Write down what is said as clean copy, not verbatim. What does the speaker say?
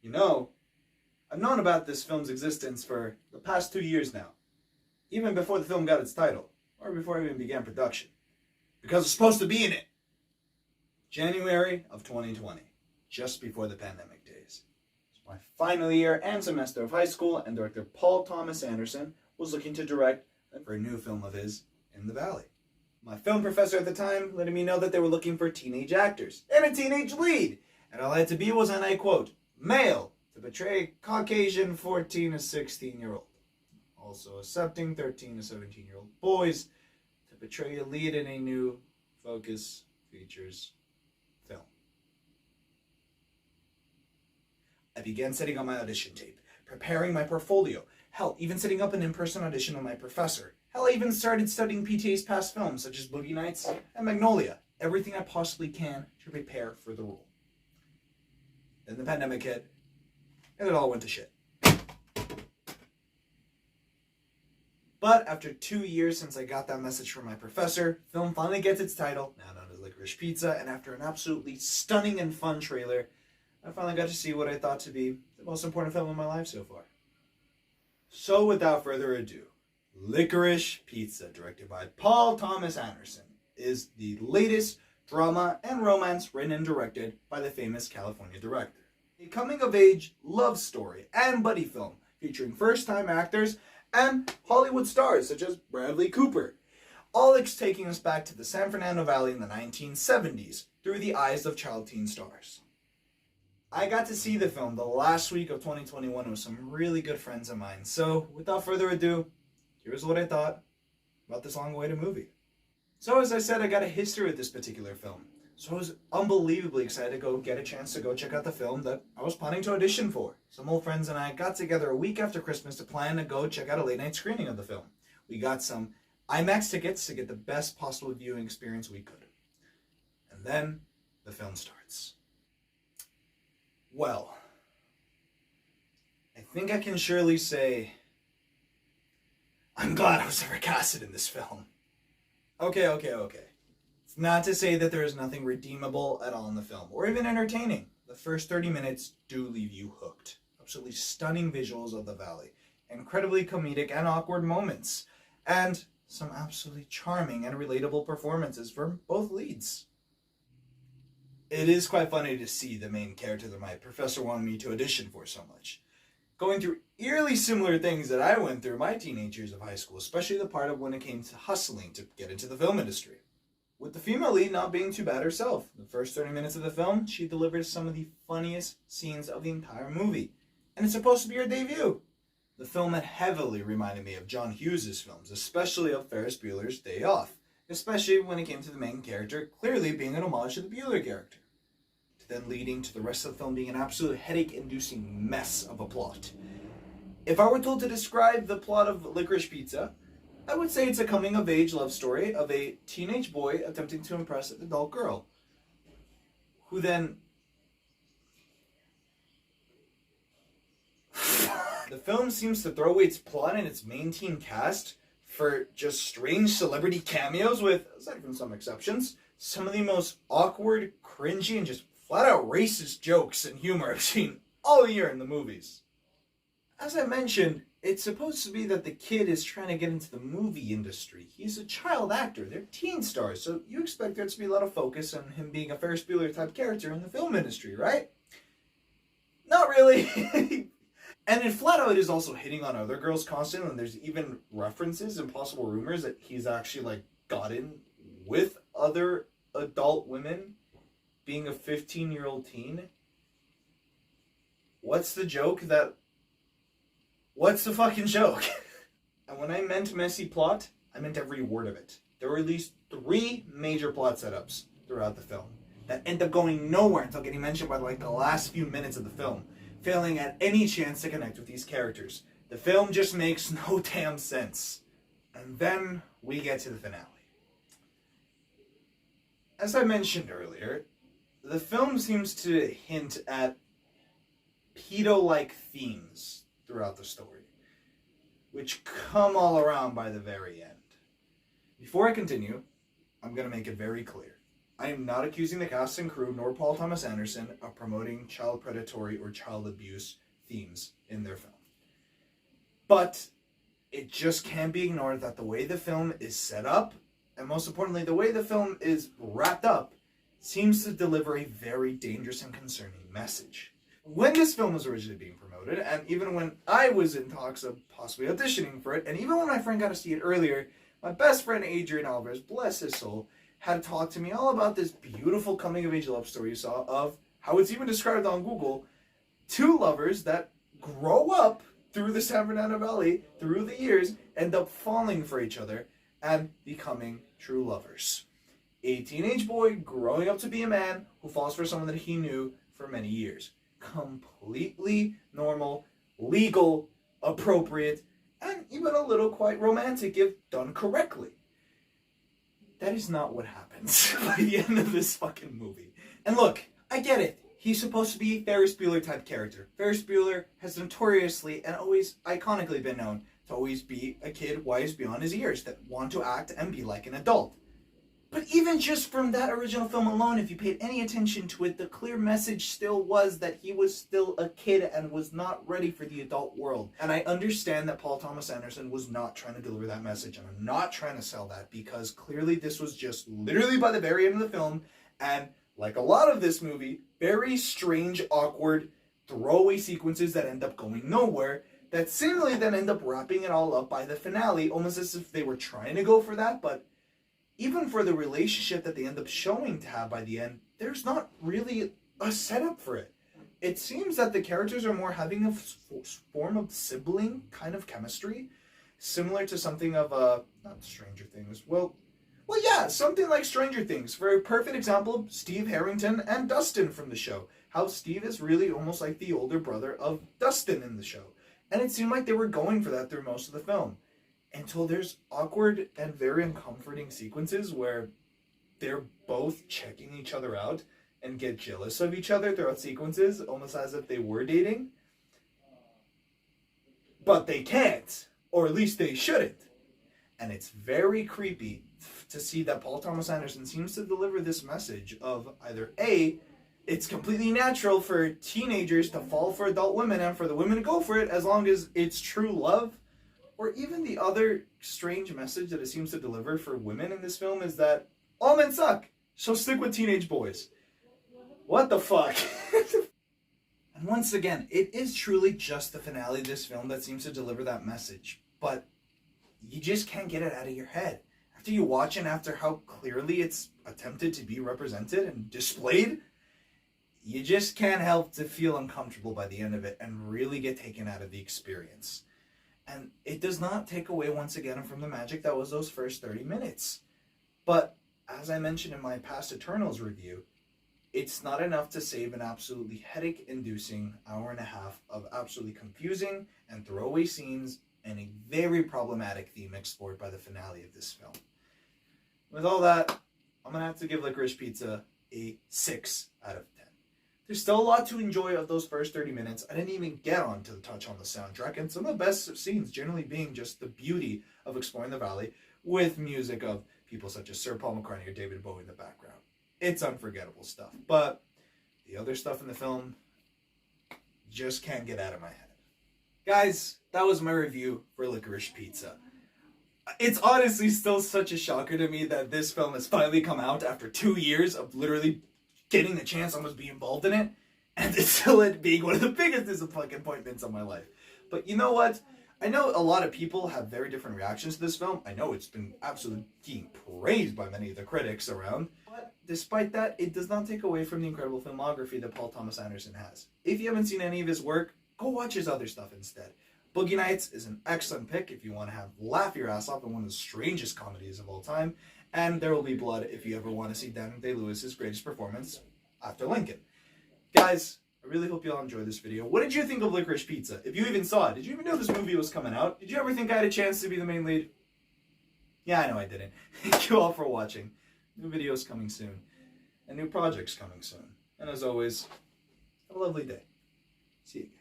You know, I've known about this film's existence for the past 2 years now, even before the film got its title, or before I even began production, because it's supposed to be in it. January of 2020, just before the pandemic days. It's my final year and semester of high school, and director Paul Thomas Anderson was looking to direct for a new film of his in the Valley. My film professor at the time letting me know that they were looking for teenage actors and a teenage lead, and all I had to be was, and I quote, male, to portray Caucasian 14 to 16-year-old. Also accepting 13 to 17-year-old boys to portray a lead in a new Focus Features film. I began setting up my audition tape, preparing my portfolio, hell, even setting up an in-person audition with my professor. Hell, I even started studying PTA's past films such as Boogie Nights and Magnolia. Everything I possibly can to prepare for the role. Then the pandemic hit, and it all went to shit. But after 2 years since I got that message from my professor, film finally gets its title, now known as Licorice Pizza, and after an absolutely stunning and fun trailer, I finally got to see what I thought to be the most important film in my life so far. So without further ado, Licorice Pizza, directed by Paul Thomas Anderson, is the latest drama and romance written and directed by the famous California director. A coming-of-age love story and buddy film featuring first-time actors and Hollywood stars such as Bradley Cooper, all taking us back to the San Fernando Valley in the 1970s through the eyes of child teen stars. I got to see the film the last week of 2021 with some really good friends of mine, so without further ado, here's what I thought about this long-awaited movie. So as I said, I got a history with this particular film, so I was unbelievably excited to go get a chance to go check out the film that I was planning to audition for. Some old friends and I got together a week after Christmas to plan to go check out a late-night screening of the film. We got some IMAX tickets to get the best possible viewing experience we could. And then the film starts. Well, I think I can surely say I'm glad I was ever casted in this film. Okay. It's not to say that there is nothing redeemable at all in the film, or even entertaining. The first 30 minutes do leave you hooked. Absolutely stunning visuals of the valley, incredibly comedic and awkward moments, and some absolutely charming and relatable performances from both leads. It is quite funny to see the main character that my professor wanted me to audition for so much, going through eerily similar things that I went through my teenage years of high school, especially the part of when it came to hustling to get into the film industry. With the female lead not being too bad herself. The first 30 minutes of the film, she delivers some of the funniest scenes of the entire movie. And it's supposed to be her debut. The film had heavily reminded me of John Hughes' films, especially of Ferris Bueller's Day Off, especially when it came to the main character clearly being an homage to the Bueller character, then leading to the rest of the film being an absolute headache-inducing mess of a plot. If I were told to describe the plot of Licorice Pizza, I would say it's a coming-of-age love story of a teenage boy attempting to impress an adult girl, who then... The film seems to throw away its plot and its main teen cast for just strange celebrity cameos with, aside from some exceptions, some of the most awkward, cringy, and just flat-out racist jokes and humor I've seen all year in the movies. As I mentioned, it's supposed to be that the kid is trying to get into the movie industry. He's a child actor. They're teen stars, so you expect there to be a lot of focus on him being a Ferris Bueller type character in the film industry, right? Not really. And in flat out, it is also hitting on other girls constantly, and there's even references and possible rumors that he's actually gotten with other adult women, being a 15-year-old teen. What's the fucking joke? And when I meant messy plot, I meant every word of it. There were at least 3 major plot setups throughout the film that end up going nowhere until getting mentioned by the last few minutes of the film, failing at any chance to connect with these characters. The film just makes no damn sense. And then we get to the finale. As I mentioned earlier, the film seems to hint at pedo-like themes throughout the story, which come all around by the very end. Before I continue, I'm going to make it very clear. I am not accusing the cast and crew nor Paul Thomas Anderson of promoting child predatory or child abuse themes in their film. But it just can't be ignored that the way the film is set up, and most importantly, the way the film is wrapped up, seems to deliver a very dangerous and concerning message. When this film was originally being promoted, and even when I was in talks of possibly auditioning for it, and even when my friend got to see it earlier, my best friend Adrian Alvarez, bless his soul, had talked to me all about this beautiful coming-of-age love story you saw of how it's even described on Google, two lovers that grow up through the San Fernando Valley, through the years, end up falling for each other and becoming true lovers. A teenage boy growing up to be a man who falls for someone that he knew for many years. Completely normal, legal, appropriate, and even a little quite romantic if done correctly. That is not what happens by the end of this fucking movie. And look, I get it. He's supposed to be a Ferris Bueller type character. Ferris Bueller has notoriously and always iconically been known to always be a kid wise beyond his years that want to act and be like an adult. But even just from that original film alone, if you paid any attention to it, the clear message still was that he was still a kid and was not ready for the adult world. And I understand that Paul Thomas Anderson was not trying to deliver that message, and I'm not trying to sell that, because clearly this was just literally by the very end of the film, and like a lot of this movie, very strange, awkward, throwaway sequences that end up going nowhere, that seemingly then end up wrapping it all up by the finale, almost as if they were trying to go for that, but even for the relationship that they end up showing to have by the end, there's not really a setup for it. It seems that the characters are more having a form of sibling kind of chemistry, similar to something of not Stranger Things. Well, yeah, something like Stranger Things. For a perfect example, Steve Harrington and Dustin from the show. How Steve is really almost like the older brother of Dustin in the show. And it seemed like they were going for that through most of the film. Until there's awkward and very uncomforting sequences where they're both checking each other out and get jealous of each other throughout sequences, almost as if they were dating. But they can't, or at least they shouldn't. And it's very creepy to see that Paul Thomas Anderson seems to deliver this message of either A, it's completely natural for teenagers to fall for adult women and for the women to go for it as long as it's true love, or even the other strange message that it seems to deliver for women in this film is that all men suck, so stick with teenage boys. What the fuck? And once again, it is truly just the finale of this film that seems to deliver that message, but you just can't get it out of your head. After you watch it, after how clearly it's attempted to be represented and displayed, you just can't help to feel uncomfortable by the end of it and really get taken out of the experience. And it does not take away, once again, from the magic that was those first 30 minutes. But, as I mentioned in my past Eternals review, it's not enough to save an absolutely headache-inducing hour and a half of absolutely confusing and throwaway scenes and a very problematic theme explored by the finale of this film. With all that, I'm going to have to give Licorice Pizza a 6 out of 10. There's still a lot to enjoy of those first 30 minutes. I didn't even get on to touch on the soundtrack, and some of the best scenes generally being just the beauty of exploring the valley with music of people such as Sir Paul McCartney or David Bowie in the background. It's unforgettable stuff, but the other stuff in the film just can't get out of my head. Guys, that was my review for Licorice Pizza. It's honestly still such a shocker to me that this film has finally come out after 2 years of literally getting the chance to almost be involved in it, and it's still it being one of the biggest disappointments of my life. But you know what? I know a lot of people have very different reactions to this film. I know it's been absolutely being praised by many of the critics around. But despite that, it does not take away from the incredible filmography that Paul Thomas Anderson has. If you haven't seen any of his work, go watch his other stuff instead. Boogie Nights is an excellent pick if you want to laugh your ass off in one of the strangest comedies of all time. And There Will Be Blood if you ever want to see Daniel Day-Lewis's greatest performance after Lincoln. Guys, I really hope you all enjoyed this video. What did you think of Licorice Pizza? If you even saw it, did you even know this movie was coming out? Did you ever think I had a chance to be the main lead? Yeah, I know I didn't. Thank you all for watching. New videos coming soon. And new projects coming soon. And as always, have a lovely day. See you again.